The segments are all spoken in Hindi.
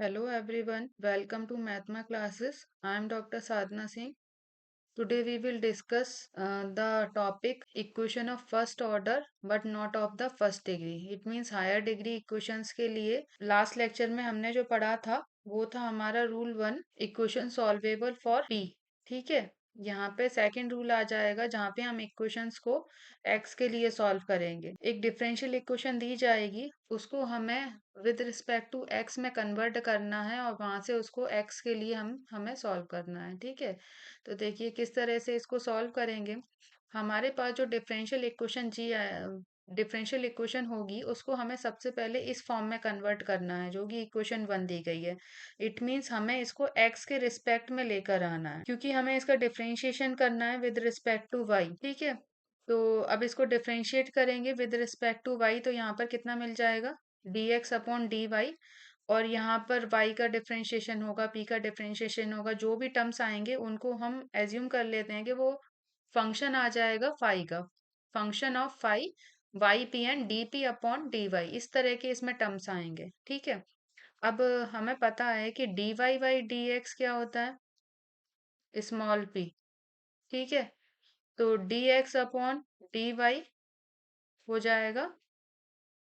Hello everyone, welcome to Mathma classes. I am Dr. Sadhna Singh. Today we will discuss the topic equation of first order but not of the first degree. It means higher degree equations के लिए लास्ट लेक्चर में हमने जो पढ़ा था वो था हमारा rule 1 equation solvable for p। ठीक है, यहाँ पे सेकंड रूल आ जाएगा जहाँ पे हम इक्वेशंस को x के लिए सॉल्व करेंगे। एक डिफरेंशियल इक्वेशन दी जाएगी, उसको हमें विद रिस्पेक्ट टू x में कन्वर्ट करना है और वहां से उसको x के लिए हमें सॉल्व करना है। ठीक है, तो देखिए किस तरह से इसको सॉल्व करेंगे। हमारे पास जो डिफरेंशियल इक्वेशन होगी उसको हमें सबसे पहले इस फॉर्म में कन्वर्ट करना है जो कि इक्वेशन 1 दी गई है। इट मीन्स हमें इसको x के रिस्पेक्ट में लेकर आना है क्योंकि हमें इसका डिफरेंशिएशन करना है विद रिस्पेक्ट टू y। ठीक है, तो अब इसको डिफरेंशिएट करेंगे विद रिस्पेक्ट टू y, तो यहाँ पर कितना मिल जाएगा dx अपॉन dy। और यहाँ पर y का डिफरेंशिएशन होगा, p का डिफरेंशिएशन होगा, जो भी टर्म्स आएंगे उनको हम एज्यूम कर लेते हैं कि वो फंक्शन आ जाएगा फाई का। Function of phi y p and d p upon d y, इस तरह के इसमें टर्म्स आएंगे। ठीक है, अब हमें पता है कि d y by d x क्या होता है, स्मॉल पी। ठीक है, तो d x upon d y हो जाएगा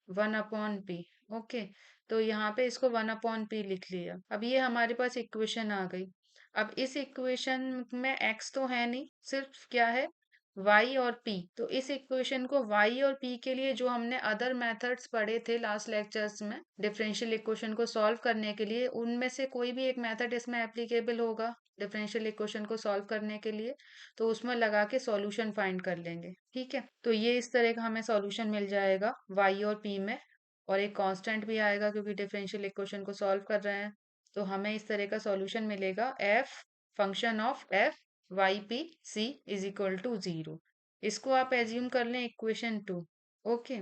1/p। ओके, तो यहाँ पे इसको 1/p लिख लिया। अब ये हमारे पास इक्वेशन आ गई। अब इस इक्वेशन में x तो है नहीं, सिर्फ क्या है y और p। तो इस इक्वेशन को y और p के लिए जो हमने अदर मेथड्स पढ़े थे लास्ट लेक्चर्स में डिफरेंशियल इक्वेशन को सॉल्व करने के लिए, उनमें से कोई भी एक मेथड इसमें एप्लीकेबल होगा डिफरेंशियल इक्वेशन को सॉल्व करने के लिए, तो उसमें लगा के सॉल्यूशन फाइंड कर लेंगे। ठीक है, तो ये इस तरह का हमें सॉल्यूशन मिल जाएगा y और p में, और एक कांस्टेंट भी आएगा क्योंकि डिफरेंशियल इक्वेशन को सॉल्व कर रहे हैं। तो हमें इस तरह का सॉल्यूशन मिलेगा f function of f y p c is equal to 0। इसको आप एज्यूम कर लें इक्वेशन 2। ओके,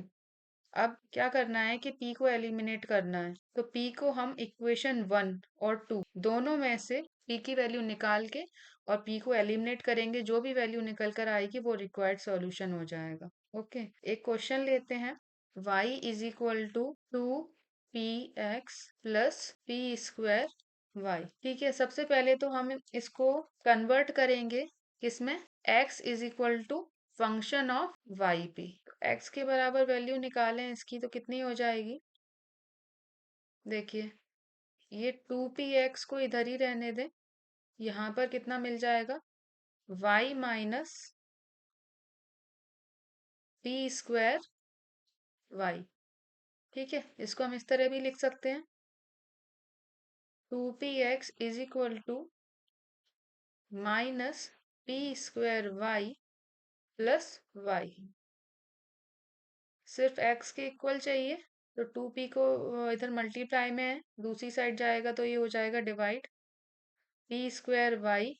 अब क्या करना है कि p को एलिमिनेट करना है, तो p को हम इक्वेशन 1 और 2 दोनों में से p की वैल्यू निकाल के और p को एलिमिनेट करेंगे, जो भी वैल्यू निकल कर आएगी वो रिक्वायर्ड सॉल्यूशन हो जाएगा। ओके, एक क्वेश्चन लेते हैं। y is equal to 2px plus p square y। ठीक है, सबसे पहले तो हम इसको कन्वर्ट करेंगे किसमें, x is equal to function of y पे। x के बराबर वैल्यू निकालें इसकी तो कितनी हो जाएगी, देखिए ये 2px को इधर ही रहने दें, यहाँ पर कितना मिल जाएगा y minus p square y। ठीक है, इसको हम इस तरह भी लिख सकते हैं 2px is equal to minus p square y plus y। सिर्फ x के इक्वल चाहिए, तो 2p को इधर मल्टीप्लाई में है, दूसरी साइड जाएगा तो ये हो जाएगा divide, p square y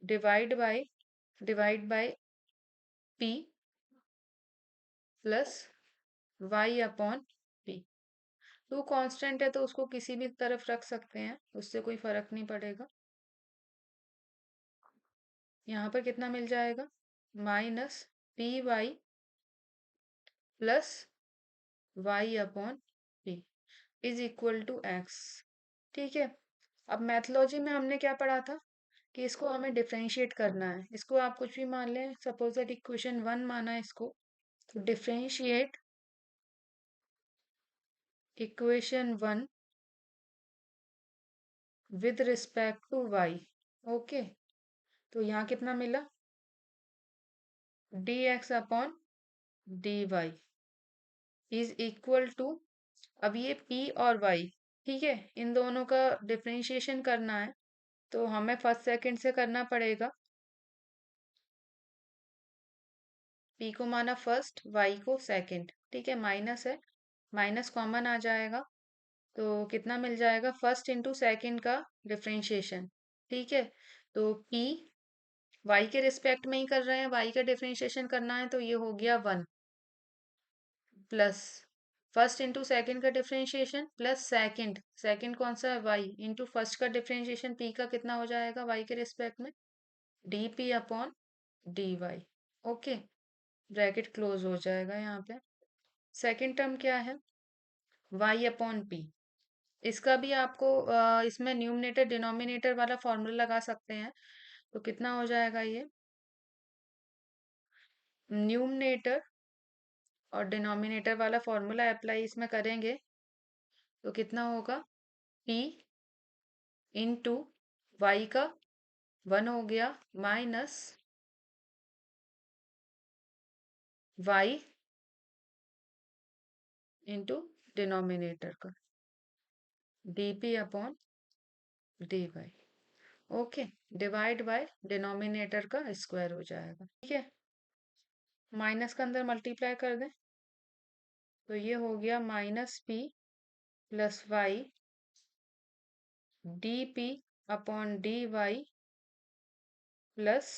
divide by p plus y upon p। Two constant है तो उसको किसी भी तरफ रख सकते हैं, उससे कोई फर्क नहीं पड़ेगा। यहाँ पर कितना मिल जाएगा minus p y plus y upon p is equal to x। ठीक है, अब मैथोलॉजी में हमने क्या पढ़ा था कि इसको हमें डिफरेंशिएट करना है। इसको आप कुछ भी मान लें, सपोज दैट इक्वेशन 1 माना है इसको, तो differentiate equation 1 with respect to y। Okay, तो यहाँ कितना मिला dx upon dy is equal to, अब ये p और y, ठीक है, इन दोनों का डिफरेंशिएशन करना है तो हमें फर्स्ट सेकंड से करना पड़ेगा। p को माना फर्स्ट, y को सेकंड। ठीक है, माइनस है, माइनस कॉमन आ जाएगा, तो कितना मिल जाएगा फर्स्ट इंटू सेकंड का डिफरेंशिएशन। ठीक है, तो p y के रिस्पेक्ट में ही कर रहे हैं, y का डिफरेंशिएशन करना है, तो ये हो गया 1 प्लस फर्स्ट इंटू सेकंड का डिफरेंशिएशन प्लस सेकंड, सेकंड कौन सा है y, इंटू फर्स्ट का डिफरेंशिएशन p का कितना हो जाएगा y के रिस्पेक्ट में dp upon dy। Okay, bracket close हो जाएगा यहाँ पे। सेकंड टर्म क्या है y अपॉन p। इसका भी आपको इसमें न्यूमरेटर डिनोमिनेटर वाला फॉर्मूला लगा सकते हैं। तो कितना हो जाएगा ये, न्यूमरेटर और डिनोमिनेटर वाला फॉर्मूला अप्लाई इसमें करेंगे तो कितना होगा, p इंटू वाई का 1 हो गया माइनस वाई इंटू डिनोमिनेटर का dp upon dy। Okay, divide by denominator का स्क्वायर हो जाएगा। ठीक है, माइनस का अंदर मल्टीप्लाई कर दें तो ये हो गया minus p plus y d p upon d y plus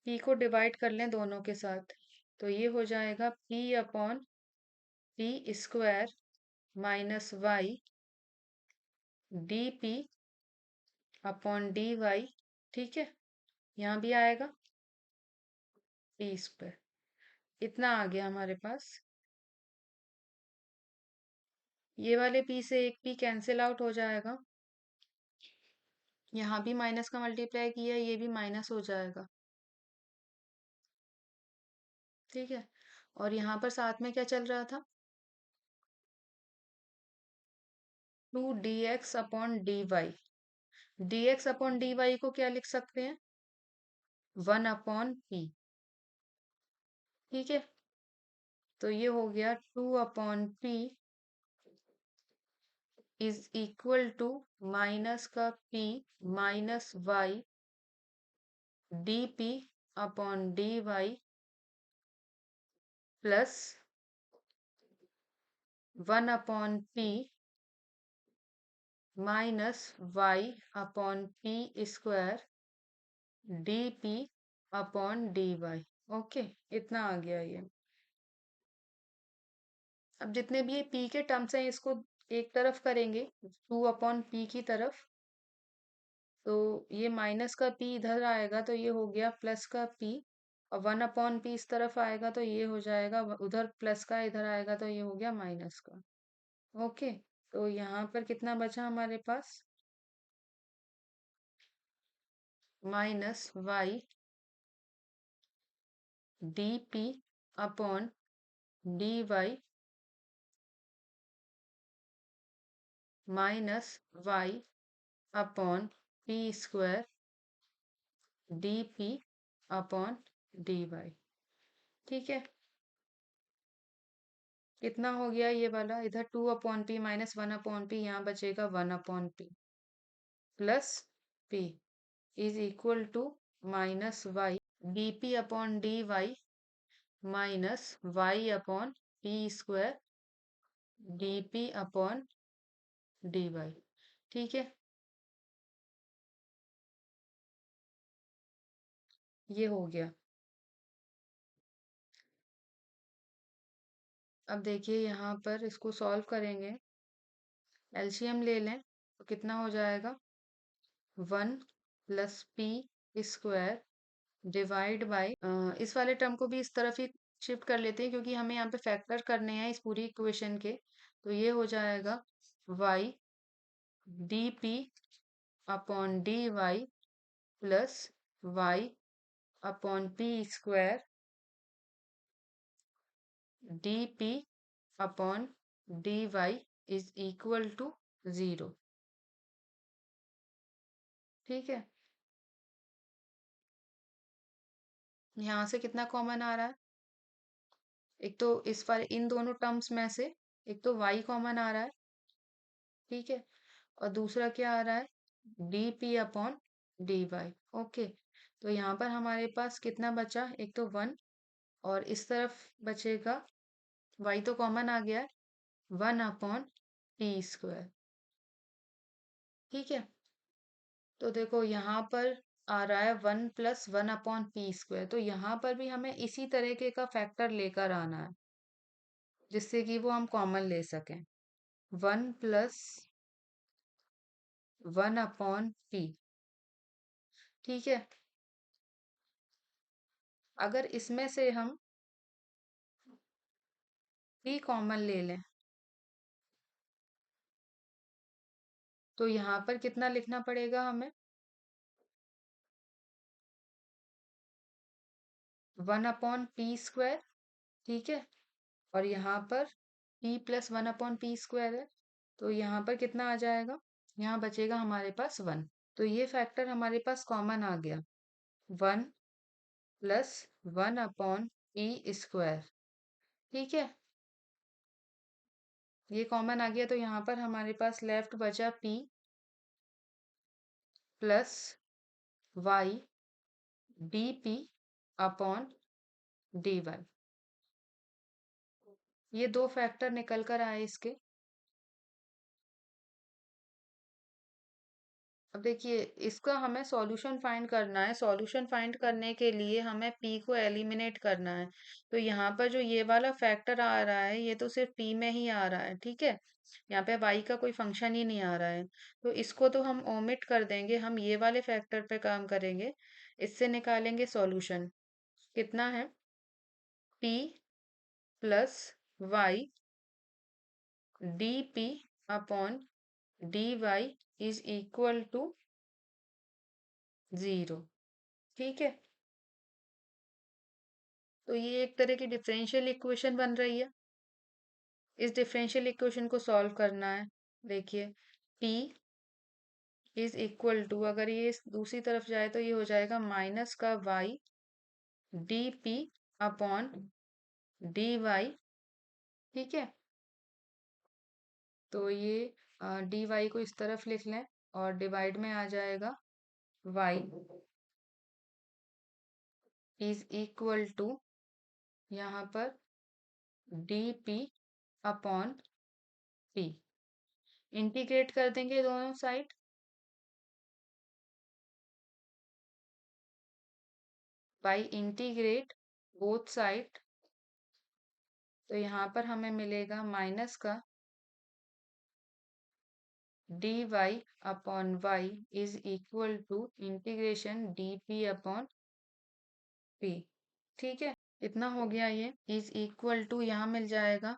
p को डिवाइड कर लें दोनों के साथ तो ये हो जाएगा p upon p square minus y d p upon d y. ठीक है, यहाँ भी आएगा p स्क्वायर, इतना आ गया हमारे पास। ये वाले p से एक p कैंसिल आउट हो जाएगा, यहाँ भी माइनस का मल्टीप्लाई किया, ये भी माइनस हो जाएगा। ठीक है, और यहाँ पर साथ में क्या चल रहा था, 2 dx upon d y. D x upon d y को क्या लिख सकते हैं, 1/p। ठीक है, तो ये हो गया 2/p is equal to minus का p minus y d p upon d y plus 1/p minus y upon p square d p upon d y. Okay, इतना आ गया ये। अब जितने भी ये p के टर्म्स हैं इसको एक तरफ करेंगे, 2/p की तरफ, तो ये माइनस का p इधर आएगा तो ये हो गया प्लस का p, और 1/p इस तरफ आएगा तो ये हो जाएगा उधर प्लस का, इधर आएगा तो ये हो गया माइनस का। ओके, तो यहाँ पर कितना बचा हमारे पास, minus y d p upon d y minus y upon p square d p upon d y. ठीक है, कितना हो गया ये वाला, इधर 2/p माइनस 1/p, यहाँ बचेगा 1/p plus p is equal to minus y d p upon d y minus y upon p square d p upon d y. ठीक है, ये हो गया। अब देखिए यहाँ पर इसको सॉल्व करेंगे, एलसीएम ले लें तो कितना हो जाएगा, 1 plus p square divide by, इस वाले टर्म को भी इस तरफ ही शिफ्ट कर लेते हैं क्योंकि हमें यहाँ पे फैक्टर करने हैं इस पूरी इक्वेशन के। तो ये हो जाएगा y d p upon d y plus y upon p square d p upon d y is equal to 0। ठीक है, यहाँ से कितना कॉमन आ रहा है, एक तो इस पर इन दोनों टर्म्स में से एक तो y कॉमन आ रहा है। ठीक है, और दूसरा क्या आ रहा है, d p upon d y. Okay, तो यहाँ पर हमारे पास कितना बचा, एक तो 1, और इस तरफ बचेगा, y तो कॉमन आ गया है, 1/p स्क्वायर। ठीक है, तो देखो यहाँ पर आ रहा है 1 प्लस 1/p स्क्वायर, तो यहाँ पर भी हमें इसी तरीके का फैक्टर लेकर आना है जिससे कि वो हम कॉमन ले सकें, 1 प्लस 1/p। ठीक है, अगर इसमें से हम p कॉमन ले लें तो यहाँ पर कितना लिखना पड़ेगा हमें? 1/p², ठीक है। और यहाँ पर p + 1/p² है, तो यहाँ पर कितना आ जाएगा? यहाँ बचेगा हमारे पास 1। तो ये फैक्टर हमारे पास कॉमन आ गया, 1 + 1/p², ठीक है। ये कॉमन आ गया, तो यहाँ पर हमारे पास लेफ्ट बचा p + y dp/dy। ये दो फैक्टर निकल कर आए इसके। अब देखिए, इसका हमें सॉल्यूशन फाइंड करना है। सॉल्यूशन फाइंड करने के लिए हमें p को एलिमिनेट करना है। तो यहाँ पर जो ये वाला फैक्टर आ रहा है, ये तो सिर्फ p में ही आ रहा है, ठीक है। यहाँ पे y का कोई फंक्शन ही नहीं आ रहा है, तो इसको तो हम ओमिट कर देंगे। हम ये वाले फैक्टर पे काम करेंगे, इससे निकालेंगे सॉल्यूशन। कितना है? p + y dp/dy is equal to 0, ठीक है। तो ये एक तरह की डिफरेंशियल इक्वेशन बन रही है। इस डिफरेंशियल इक्वेशन को सॉल्व करना है। देखिए, p इज इक्वल टू, अगर ये दूसरी तरफ जाए तो ये हो जाएगा माइनस का y dp/dy, ठीक है। तो ये dy को इस तरफ लिख लें और डिवाइड में आ जाएगा y इज इक्वल टू, यहाँ पर dp/p। इंटीग्रेट कर देंगे दोनों side, by integrate both side. तो यहाँ पर हमें मिलेगा माइनस का dy/y is equal to integration dp/p, ठीक है। इतना हो गया। ये इज इक्वल टू यहाँ मिल जाएगा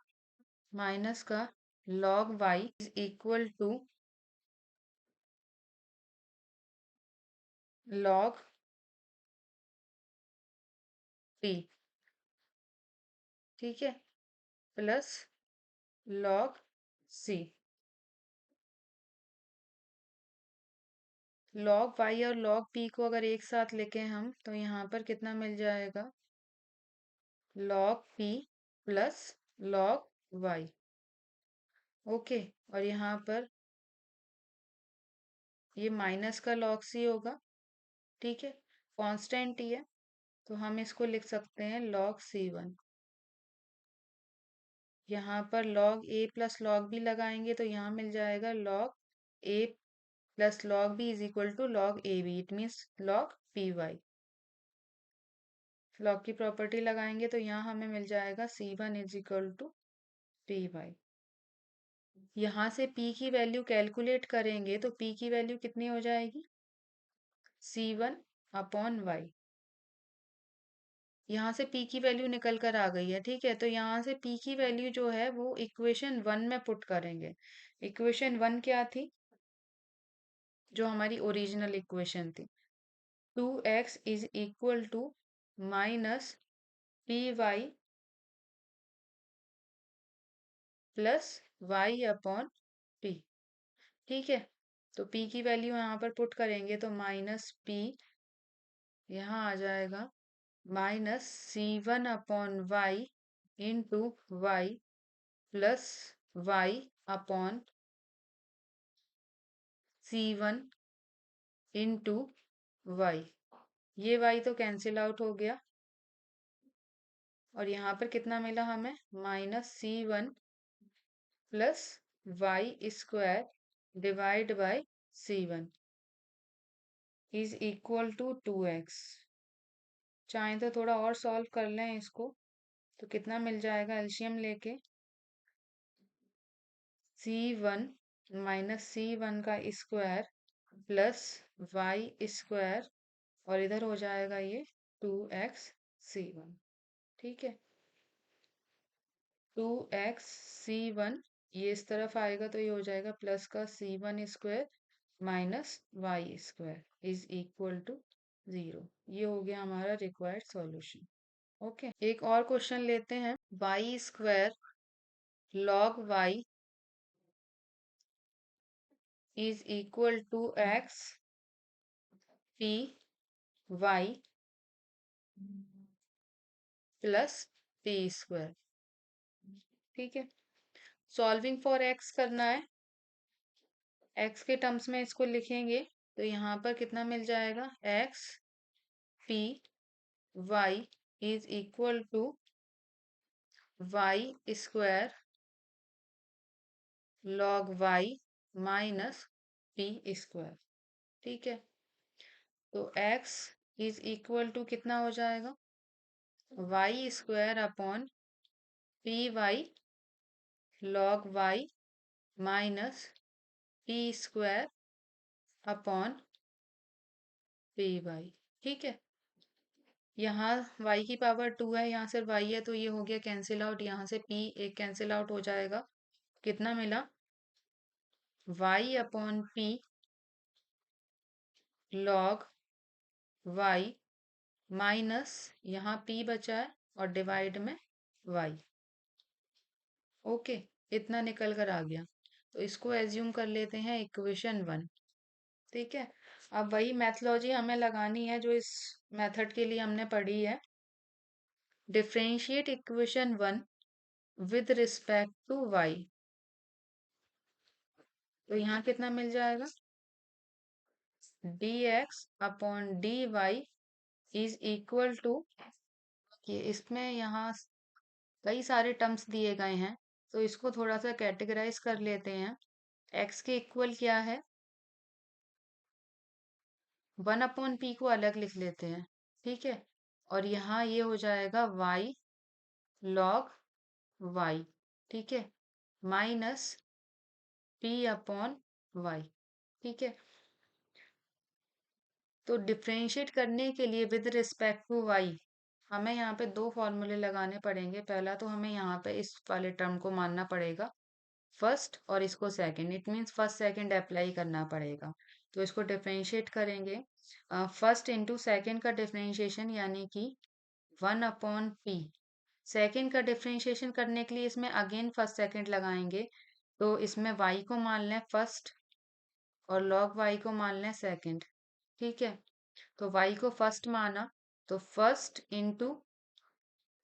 माइनस का log y is equal to log p, ठीक है, plus log c। log y और log p को अगर एक साथ लिखें हम, तो यहाँ पर कितना मिल जाएगा? log p plus log y, okay. और यहाँ पर ये माइनस का log c होगा, ठीक है। कांस्टेंट ही है, तो हम इसको लिख सकते हैं log c1। यहाँ पर log a plus log b लगाएंगे, तो यहाँ मिल जाएगा log a plus log b is equal to log ab, it means log py। log की प्रॉपर्टी लगाएंगे, तो यहाँ हमें मिल जाएगा c1 is equal to py। यहाँ से p की वैल्यू कैलकुलेट करेंगे, तो p की वैल्यू कितनी हो जाएगी? c1/y। यहाँ से p की वैल्यू निकल कर आ गई है, ठीक है। तो यहाँ से p की वैल्यू जो है वो इक्वेशन 1 में पुट करेंगे। इक्वेशन 1 क्या थी? जो हमारी ओरिजिनल इक्वेशन थी, 2x is equal to minus py plus y/p, ठीक है। तो p की वैल्यू यहाँ पर पुट करेंगे, तो माइनस p यहाँ आ जाएगा minus c1/y into y plus y/c1 into y। ये y तो कैंसिल आउट हो गया, और यहाँ पर कितना मिला हमें? -c1 plus y² divide by c1 is equal to 2x। चाहें तो थोड़ा और सॉल्व कर लें इसको, तो कितना मिल जाएगा एलसीएम लेके? c1 माइनस c1 का स्क्वायर प्लस y², और इधर हो जाएगा ये 2x c1, ठीक है। 2x c1 ये इस तरफ आएगा तो ये हो जाएगा प्लस का c1 square minus y square is equal to 0। ये हो गया हमारा रिक्वायर्ड सॉल्यूशन। ओके, एक और क्वेश्चन लेते हैं। Y square log y is equal to x p y plus p square. ठीक है, सॉल्विंग फॉर एक्स करना है। एक्स के टर्म्स में इसको लिखेंगे तो यहाँ पर कितना मिल जाएगा, x p y is equal to y square log y minus p square. ठीक है, तो x इज इक्वल टू कितना हो जाएगा, y square upon p y log y minus p square upon p y. ठीक है, यहाँ y की पावर 2 है, यहाँ सिर्फ y है तो ये हो गया कैंसिल आउट, यहाँ से p एक कैंसिल आउट हो जाएगा। कितना मिला, y upon P log y minus यहाँ p बचा है और डिवाइड में y। ओके, इतना निकल कर आ गया, तो इसको एज्यूम कर लेते हैं इक्वेशन 1। ठीक है, अब वही मैथोलॉजी हमें लगानी है जो इस मेथड के लिए हमने पढ़ी है। Differentiate equation 1 with respect to y। तो यहाँ कितना मिल जाएगा, dx upon dy is equal to, ये इसमें यहाँ कई सारे टर्म्स दिए गए हैं तो इसको थोड़ा सा कैटेगराइज कर लेते हैं। x के इक्वल क्या है, 1/p को अलग लिख लेते हैं। ठीक है, और यहाँ ये हो जाएगा y log y। ठीक है, माइनस p अपॉन y। ठीक है, तो डिफरेंशिएट करने के लिए विद रिस्पेक्ट टू y हमें यहाँ पे दो फॉर्मूले लगाने पड़ेंगे। पहला तो हमें यहाँ पे इस वाले टर्म को मानना पड़ेगा फर्स्ट और इसको second, it means first second apply करना पड़ेगा। तो इसको डिफरेंशिएट करेंगे, फर्स्ट इंटू सेकंड का डिफरेंशिएशन यानी कि 1/p। सेकंड का डिफरेंशिएशन करने के लिए इसमें अगेन फर्स्ट सेकंड लगाएंगे, तो इसमें y को मान लें फर्स्ट और log y को मान लें सेकंड। ठीक है, तो y को फर्स्ट माना तो फर्स्ट इंटू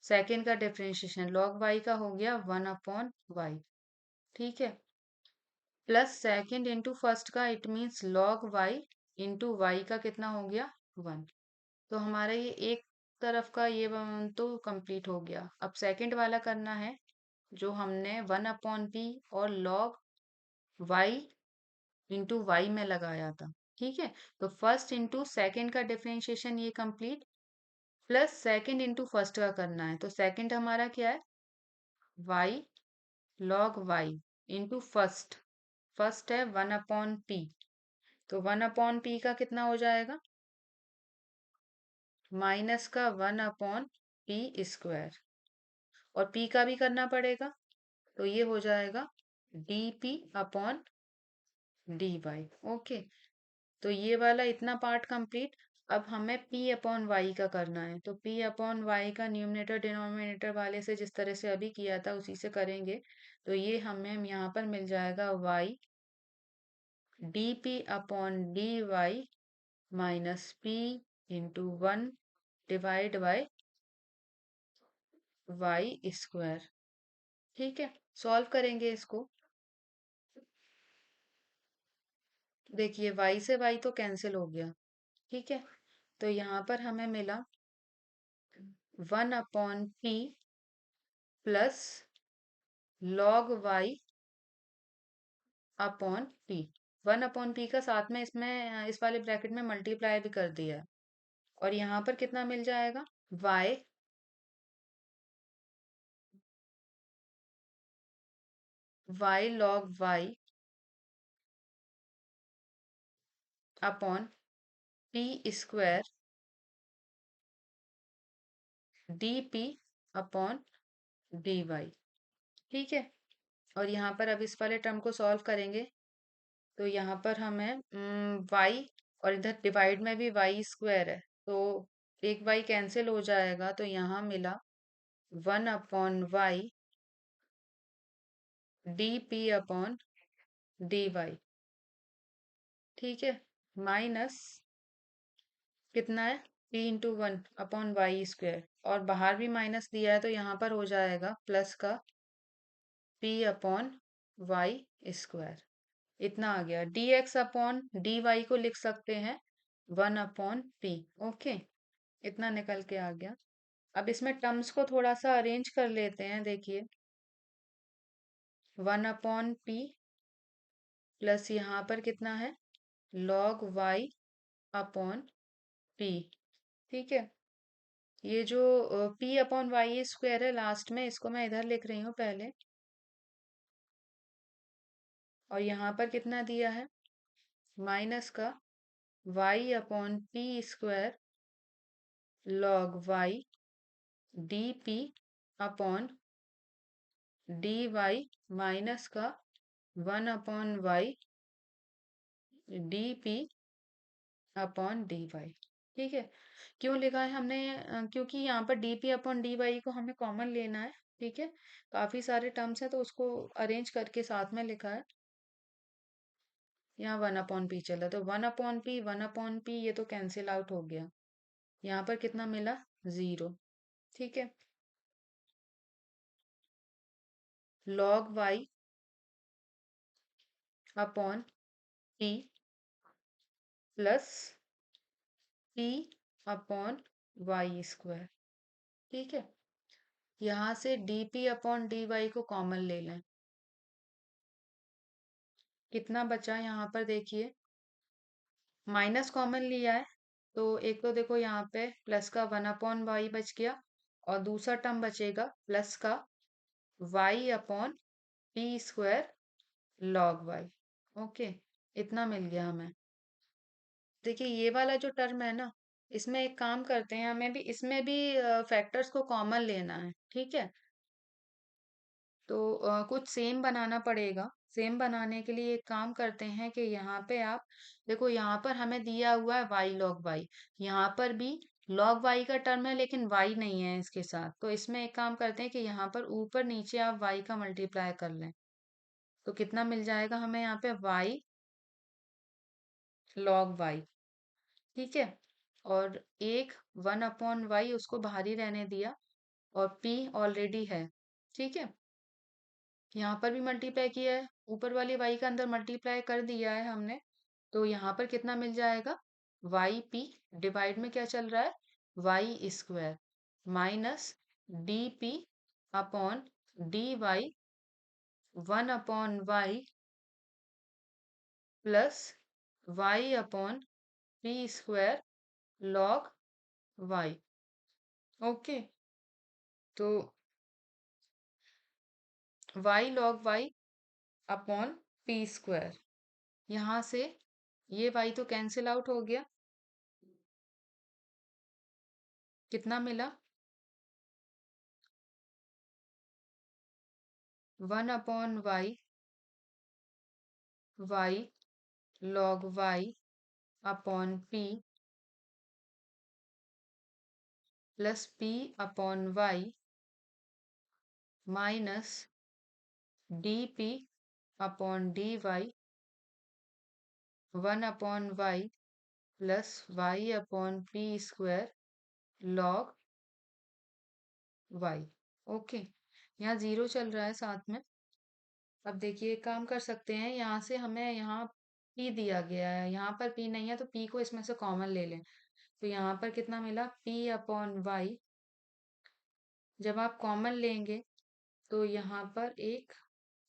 सेकेंड का डिफरेंशिएशन log y का हो गया 1/y। ठीक है, प्लस सेकेंड इंटू फर्स्ट का it means log y into y का कितना हो गया 1। तो हमारा ये एक तरफ का ये तो कंप्लीट हो गया। अब सेकंड वाला करना है जो हमने 1/p और log y इंटू वाई में लगाया था। ठीक है, तो फर्स्ट इंटू सेकेंड का डिफरेंशिएशन ये complete, plus second into first का करना है। तो सेकेंड हमारा क्या है, y log y into first, first है 1/p, तो 1/p का कितना हो जाएगा, माइनस का 1/p स्क्वायर, और p का भी करना पड़ेगा तो ये हो जाएगा dp अपॉन dy। ओके, तो ये वाला इतना पार्ट कंप्लीट। अब हमें p अपॉन y का करना है, तो p अपॉन y का न्यूमरेटर डिनोमिनेटर वाले से जिस तरह से अभी किया था उसी से करेंगे। तो ये हमें यहाँ पर मिल जाएगा y dp upon dy minus p into 1 divide by y square. ठीक है, सॉल्व करेंगे इसको। देखिए y से y तो कैंसिल हो गया। ठीक है, तो यहाँ पर हमें मिला 1/p plus log y upon p। 1/p का साथ में इसमें इस वाले ब्रैकेट में मल्टीप्लाई भी कर दिया है, और यहाँ पर कितना मिल जाएगा, y log y upon p square dp upon dy। ठीक है, और यहाँ पर अब इस वाले टर्म को सॉल्व करेंगे तो यहाँ पर हमें y, और इधर डिवाइड में भी वाई स्क्वायर है, तो एक y कैंसिल हो जाएगा, तो यहाँ मिला 1/y dp/dy। ठीक है, माइनस कितना है, p/1/y², और बाहर भी माइनस दिया है तो यहाँ पर हो जाएगा प्लस का p/y²। इतना आ गया। dx/dy को लिख सकते हैं 1/p। ओके, इतना निकल के आ गया। अब इसमें टर्म्स को थोड़ा सा अरेंज कर लेते हैं। देखिए 1/p प्लस यहाँ पर कितना है, log y/p। ठीक है, ये जो p/y² है लास्ट में, इसको मैं इधर लिख रही हूँ पहले, और यहाँ पर कितना दिया है, माइनस का y/p² log y dp/dy minus का 1/y dp/dy। ठीक है, क्यों लिखा है हमने, क्योंकि यहाँ पर dp/dy को हमें कॉमन लेना है। ठीक है, काफी सारे टर्म्स हैं तो उसको अरेंज करके साथ में लिखा है। यहाँ 1/p चला, तो 1/p ये तो कैंसिल आउट हो गया। यहाँ पर कितना मिला, 0। ठीक है, log y/p प्लस p/y²। ठीक है, यहाँ से dp/dy को कॉमन ले लें, कितना बचा यहाँ पर देखिए, माइनस कॉमन लिया है तो एक तो देखो यहाँ पे प्लस का 1/y बच गया, और दूसरा टर्म बचेगा प्लस का y/p² log y। ओके, इतना मिल गया हमें। देखिए ये वाला जो टर्म है ना, इसमें एक काम करते हैं, हमें भी इसमें भी फैक्टर्स को कॉमन लेना है। ठीक है, तो कुछ सेम बनाना पड़ेगा। सेम बनाने के लिए एक काम करते हैं कि यहाँ पे आप देखो, यहाँ पर हमें दिया हुआ है y log y, यहाँ पर भी log y का टर्म है लेकिन y नहीं है इसके साथ, तो इसमें एक काम करते हैं कि यहाँ पर ऊपर नीचे आप y का मल्टीप्लाई कर लें, तो कितना मिल जाएगा हमें यहाँ पे y log y। ठीक है, और एक 1/y उसको बाहर ही रहने दिया, और p ऑलरेडी है। ठीक है, यहाँ पर भी मल्टीप्लाई किया है, ऊपर वाली y का अंदर मल्टीप्लाई कर दिया है हमने, तो यहाँ पर कितना मिल जाएगा, yp डिवाइड में क्या चल रहा है, y² minus dp/dy 1/y plus y/p² log y। Okay, तो y log y/p², यहाँ से ये y तो कैंसिल आउट हो गया, कितना मिला, 1/y y log y/p plus p/y minus dp/dy 1/y plus y/p² log y। Okay, यहाँ 0 चल रहा है साथ में। अब देखिए एक काम कर सकते हैं, यहाँ से हमें यहाँ p दिया गया है, यहाँ पर p नहीं है तो p को इसमें से कॉमन ले लें, तो यहाँ पर कितना मिला, p/y। जब आप कॉमन लेंगे तो यहाँ पर एक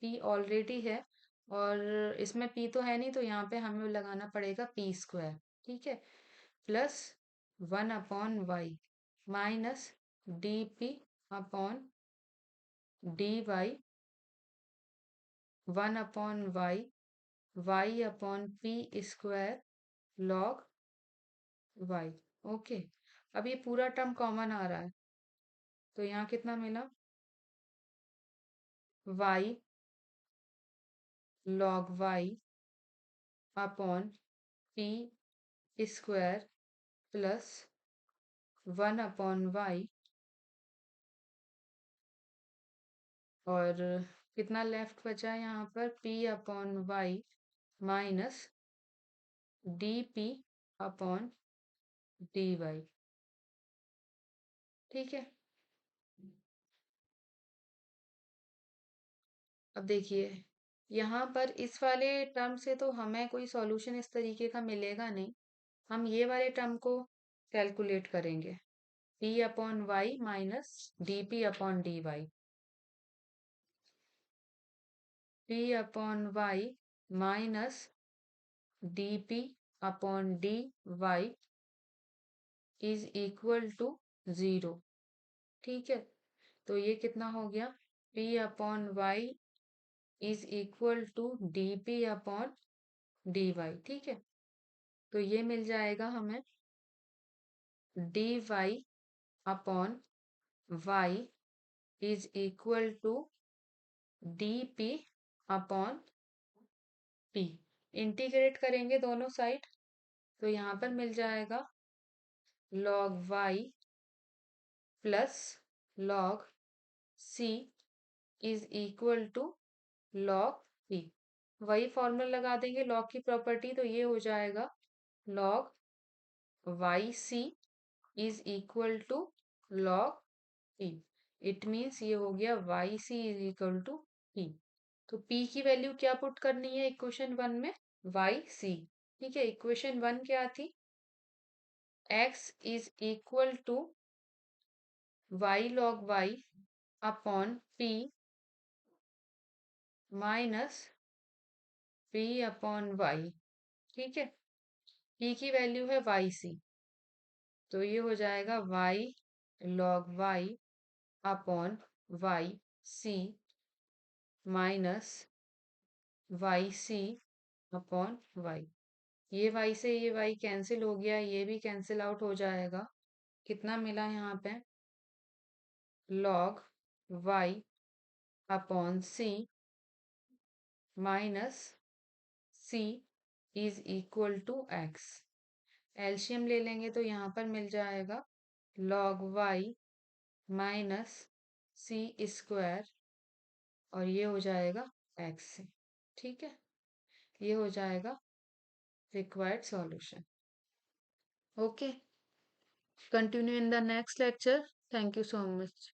p ऑलरेडी है, और इसमें p तो है नहीं, तो यहाँ पे हमें लगाना पड़ेगा p²। ठीक है, plus 1/y minus dp/dy 1/y y/p² log y। Okay, अब ये पूरा टर्म कॉमन आ रहा है, तो यहाँ कितना मिला, y log y upon p square plus 1/y और कितना लेफ्ट बचा है यहाँ पर p/y minus dp upon dy। ठीक है। अब देखिए यहाँ पर इस वाले टर्म से तो हमें कोई सॉल्यूशन इस तरीके का मिलेगा नहीं। हम ये वाले टर्म को कैलकुलेट करेंगे p/y minus dp upon dy। p/y minus dp upon dy is equal to 0। ठीक है। तो ये कितना हो गया p/y is equal to dp upon dy। ठीक है। तो ये मिल जाएगा हमें dy upon y is equal to dp upon p। Integrate करेंगे दोनों साइड तो यहाँ पर मिल जाएगा log y plus log c is equal to log p। वही फॉर्मूला लगा देंगे log की प्रॉपर्टी तो ये हो जाएगा log yc is equal to log p। It means ये हो गया yc is equal to p। तो p की वैल्यू क्या पुट करनी है इक्वेशन 1 में yc। ठीक है। इक्वेशन 1 क्या थी x is equal to y log y upon p minus p upon y। ठीक है। p की वैल्यू है yc तो ये हो जाएगा y log y upon yc minus yc upon y। ये y से ये y कैंसिल हो गया ये भी कैंसिल आउट हो जाएगा। कितना मिला यहाँ पे log y upon c minus c is equal to x। LCM ले लेंगे तो यहाँ पर मिल जाएगा log y minus c square और ये हो जाएगा x से। ठीक है। ये हो जाएगा required solution. Okay, continue in the next lecture. Thank you so much.